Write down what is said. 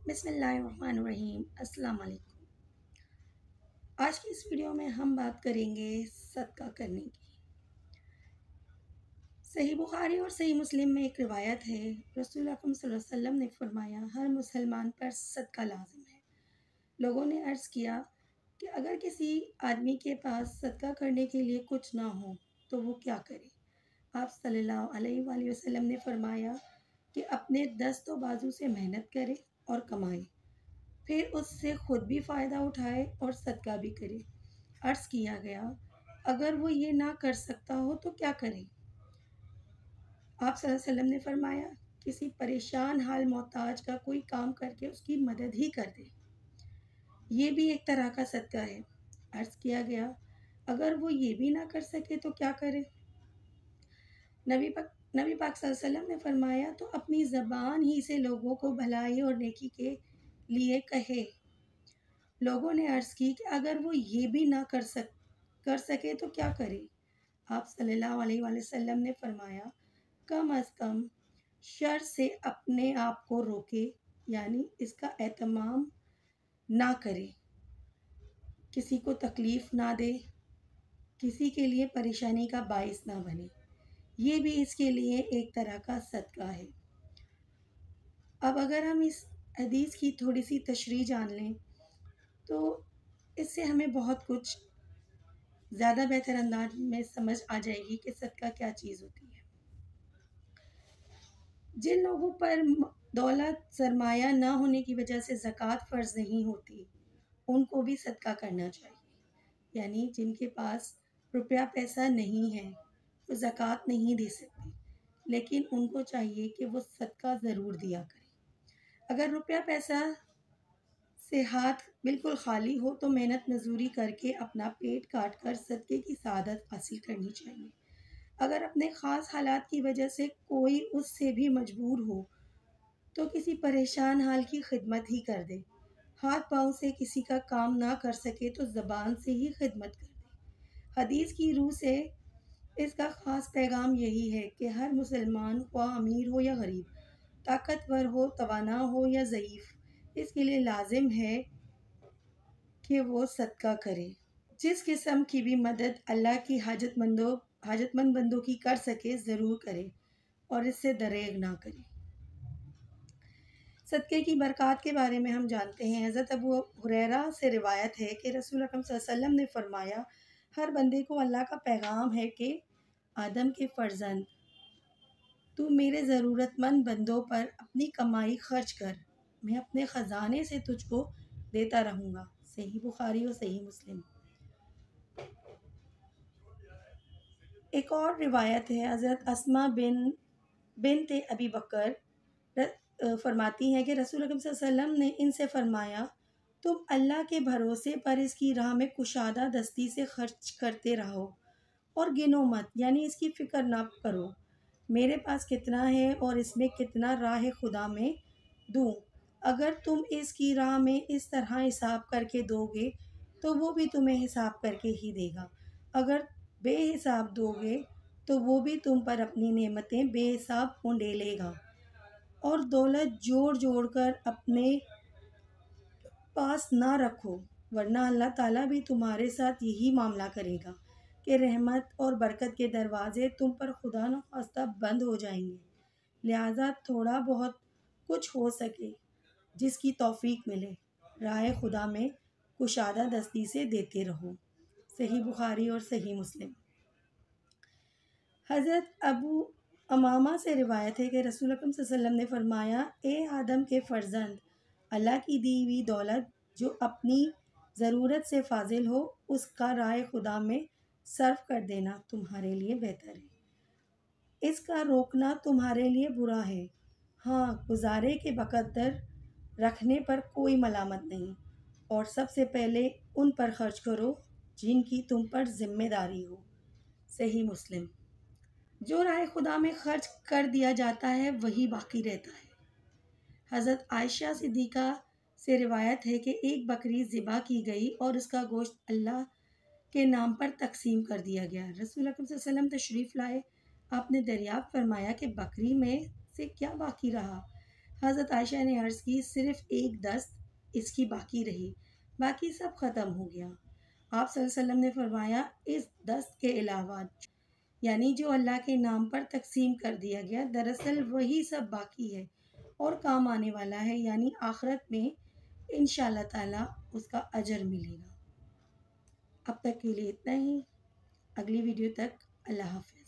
बिस्मिल्लाहिर्रहमानिर्रहीम। अस्सलाम वालेकुम। आज की इस वीडियो में हम बात करेंगे सदका करने की। सही बुखारी और सही मुस्लिम में एक रिवायत है, रसूल अकरम सल्लल्लाहु अलैहि वसल्लम ने फरमाया, हर मुसलमान पर सदका लाजिम है। लोगों ने अर्ज़ किया कि अगर किसी आदमी के पास सदका करने के लिए कुछ ना हो तो वो क्या करे। आप सल्लल्लाहु अलैहि वसल्लम ने फरमाया कि अपने दस्त व बाजू से मेहनत करे और कमाए, फिर उससे ख़ुद भी फ़ायदा उठाए और सदका भी करे। अर्ज़ किया गया, अगर वो ये ना कर सकता हो तो क्या करे। आप सल्लल्लाहु अलैहि वसल्लम ने फरमाया, किसी परेशान हाल मोहताज का कोई काम करके उसकी मदद ही कर दे, ये भी एक तरह का सदका है। अर्ज़ किया गया, अगर वो ये भी ना कर सके तो क्या करे। नबी पाक सल्लल्लाहु अलैहि वसल्लम ने फरमाया, तो अपनी ज़बान ही से लोगों को भलाई और नेकी के लिए कहे। लोगों ने अर्ज़ की कि अगर वो ये भी ना कर सके तो क्या करे। आप सल्लल्लाहु अलैहि वसल्लम ने फरमाया, कम अज़ कम शर से अपने आप को रोके, यानी इसका एहतमाम ना करे, किसी को तकलीफ़ ना दे, किसी के लिए परेशानी का बाइस ना बने। ये भी इसके लिए एक तरह का सदका है। अब अगर हम इस हदीस की थोड़ी सी तशरीह जान लें तो इससे हमें बहुत कुछ ज़्यादा बेहतर अंदाज में समझ आ जाएगी कि सदका क्या चीज़ होती है। जिन लोगों पर दौलत सरमाया ना होने की वजह से ज़कात फ़र्ज़ नहीं होती, उनको भी सदका करना चाहिए। यानी जिनके पास रुपया पैसा नहीं है, वो ज़कात नहीं दे सकते, लेकिन उनको चाहिए कि वो सदका ज़रूर दिया करें। अगर रुपया पैसा से हाथ बिल्कुल खाली हो तो मेहनत मजदूरी करके अपना पेट काट कर सदक़े की सआदत हासिल करनी चाहिए। अगर अपने ख़ास हालात की वजह से कोई उससे भी मजबूर हो तो किसी परेशान हाल की खिदमत ही कर दे। हाथ पाँव से किसी का काम ना कर सके तो ज़बान से ही खिदमत कर दे। हदीस की रूह से इसका ख़ास पैगाम यही है कि हर मुसलमान, ख्वाह अमीर हो या गरीब, ताकतवर हो, तवाना हो या ज़ईफ़, इसके लिए लाजिम है कि वो सदका करे। जिस किस्म की भी मदद अल्लाह की हाजतमंद बंदों की कर सके ज़रूर करे और इससे दरेग ना करे। सदक़े की बरक़ात के बारे में हम जानते हैं। हज़रत अबू हुरैरा से रिवायत है कि रसूल अकरम सल्लल्लाहु अलैहि वसल्लम ने फरमाया, हर बंदे को अल्लाह का पैगाम है कि आदम के फ़र्ज़ंद, तू मेरे ज़रूरतमंद बंदों पर अपनी कमाई खर्च कर, मैं अपने ख़जाने से तुझको देता रहूँगा। सही बुखारी और सही मुस्लिम। एक और रिवायत है, हज़रत अस्मा बिन्त अबी बकर फरमाती हैं कि रसूल अकरम सल्लल्लाहु अलैहि वसल्लम ने इनसे फरमाया, तुम अल्लाह के भरोसे पर इसकी राह में कुशादा दस्ती से खर्च करते रहो और गिनो मत, यानी इसकी फ़िक्र ना करो मेरे पास कितना है और इसमें कितना राह खुदा में दूँ। अगर तुम इसकी राह में इस तरह हिसाब करके दोगे तो वो भी तुम्हें हिसाब करके ही देगा। अगर बेहिसाब दोगे तो वो भी तुम पर अपनी नेमतें बेहिसाब उंडेलेगा। और दौलत जोड़ जोड़ कर अपने पास ना रखो, वरना अल्लाह ताला भी तुम्हारे साथ यही मामला करेगा कि रहमत और बरकत के दरवाज़े तुम पर खुदा न खास्ता बंद हो जाएंगे। लिहाजा थोड़ा बहुत कुछ हो सके जिसकी तौफीक मिले, राह खुदा में कुशादा दस्ती से देते रहो। सही बुखारी और सही मुस्लिम। हज़रत अबू अमामा से रिवायत है कि रसूल अकरम सल्लल्लाहु अलैहि वसल्लम ने फरमाया, ए आदम के फ़र्जंद, अल्लाह की दी हुई दौलत जो अपनी ज़रूरत से फाजिल हो, उसका राह खुदा में सर्फ कर देना तुम्हारे लिए बेहतर है। इसका रोकना तुम्हारे लिए बुरा है। हाँ, गुजारे के बकदर रखने पर कोई मलामत नहीं, और सबसे पहले उन पर खर्च करो जिनकी तुम पर जिम्मेदारी हो। सही मुस्लिम। जो राह खुदा में खर्च कर दिया जाता है वही बाकी रहता है। हज़रत आयशा सिद्दीक़ा से रिवायत है कि एक बकरी ज़िबा की गई और उसका गोश्त अल्लाह के नाम पर तकसीम कर दिया गया। रसूल अकरम सल्लल्लाहु अलैहि वसल्लम तशरीफ़ लाए, आपने दरियाफ़्त फरमाया कि बकरी में से क्या बाकी रहा। हज़रत आयशा ने अर्ज़ की, सिर्फ़ एक दस्त इसकी बाकी रही, बाकी सब ख़त्म हो गया। आप सल्लल्लाहु अलैहि वसल्लम ने फरमाया, इस दस्त के अलावा यानी जो अल्लाह के नाम पर तकसीम कर दिया गया, दरअसल वही सब बाकी है और काम आने वाला है, यानी आखिरत में इंशाअल्लाह ताला उसका अजर मिलेगा। अब तक के लिए इतना ही। अगली वीडियो तक अल्लाह हाफ़िज़।